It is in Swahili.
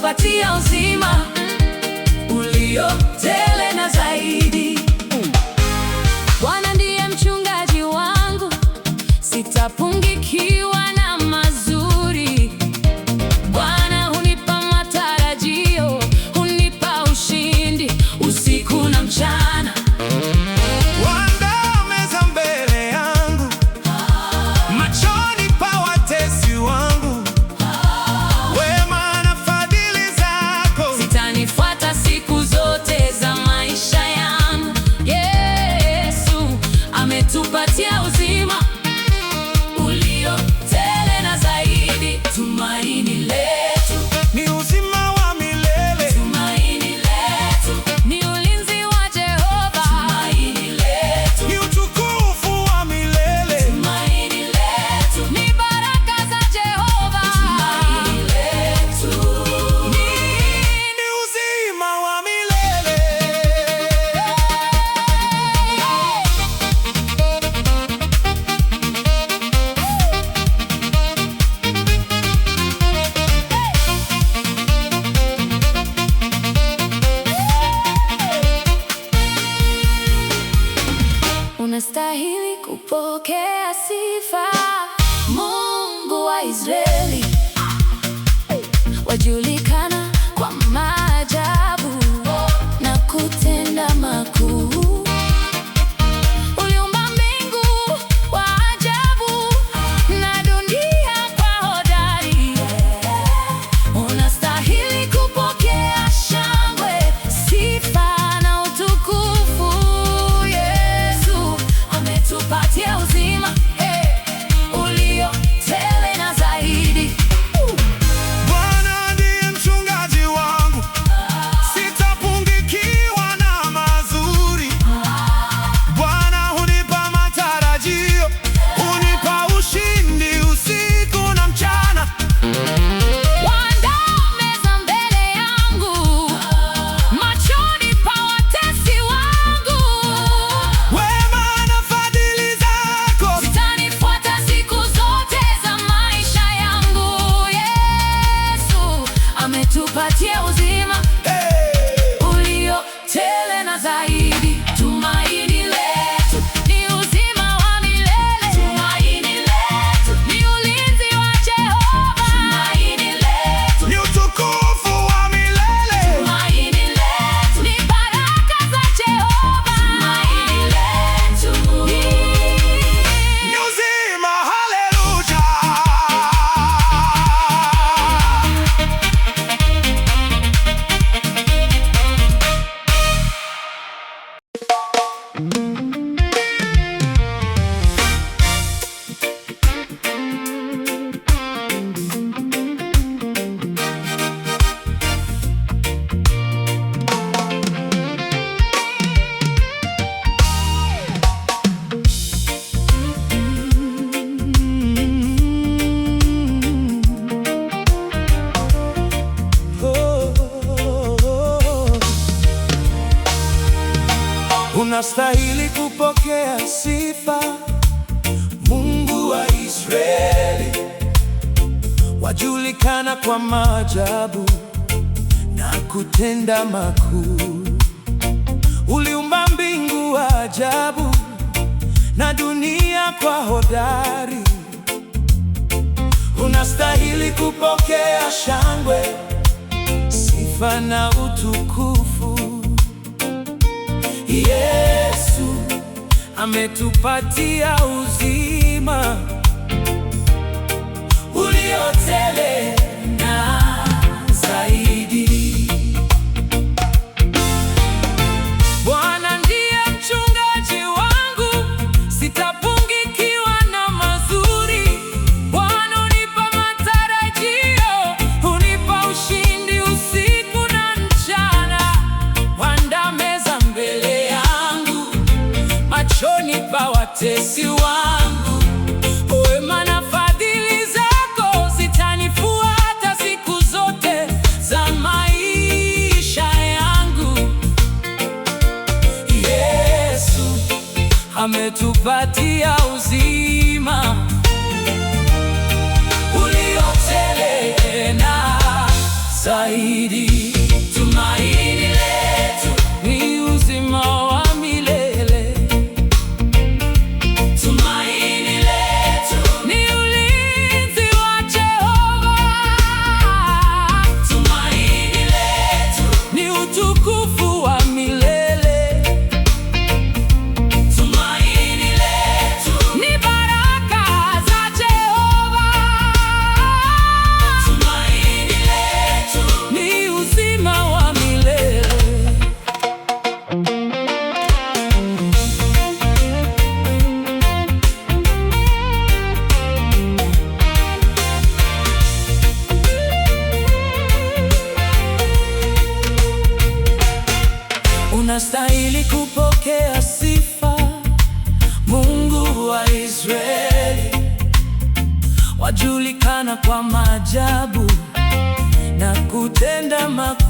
ametupatia uzima ulio tele na zaidi. Bwana ndiye mchungaji wangu, sitapungukiwa na mazuri. Bwana hunipa matarajio, hunipa ushindi usiku na mchana. Waandaa meza mbele yangu, machoni pa watesi wangu. Wema na fadhili zako zitanifuata siku zote za maisha yangu. Yesu ametupatia uzima ulio tele na zaidi. Tumaini letu ni uzima wa milele. tumaini letu ni ulinzi wa Jehova. Tumaini letu Ni utukufu wa milele. tumaini letu ni baraka za Jehova. Tumaini letu Ni uzima wa milele. Unastahili kupokea sifa, Mungu wa Israeli. Wajulikana kwa maajabu na kutenda makuu. Uliumba mbingu wa ajabu na dunia kwa hodari. Unastahili kupokea shangwe, sifa na utukufu. Yesu ametupatia uzima ulio tele na zaidi. Bwana ndiye mchungaji wangu, sitapungukiwa na mazuri. Bwana hunipa matarajio, hunipa ushindi usiku na mchana. Waandaa meza mbele yangu, machoni pa watesi wangu. Wema na fadhili zako Zitanifuata siku zote za maisha yangu. Yesu ametupatia uzima ulio tele na zaidi. Tumaini letu ni uzima wa milele. Tumaini letu ni ulinzi wa Jehova. Tumaini letu ni utukufu wa milele. tumaini letu ni baraka za Jehova. Tumaini letu Ni uzima, haleluya. Unastahili kupokea sifa, Mungu wa Israeli. Wajulikana kwa maajabu na kutenda makuu. Uliumba mbingu wa ajabu na dunia kwa hodari. Unastahili kupokea shangwe, sifa na utukufu. Yesu ametupatia uzima ulio tele na zaidi. Bwana ndiye mchungaji wangu, sitapungukiwa na mazuri. Bwana hunipa matarajio, hunipa ushindi usiku na mchana. Waandaa meza mbele yangu, machoni pa watesi wangu. Wema na fadhili zako zitanifuata siku zote za maisha yangu. Yesu ametupatia uzima ulio tele na zaidi. wajulikana kwa maajabu na kutenda makuu.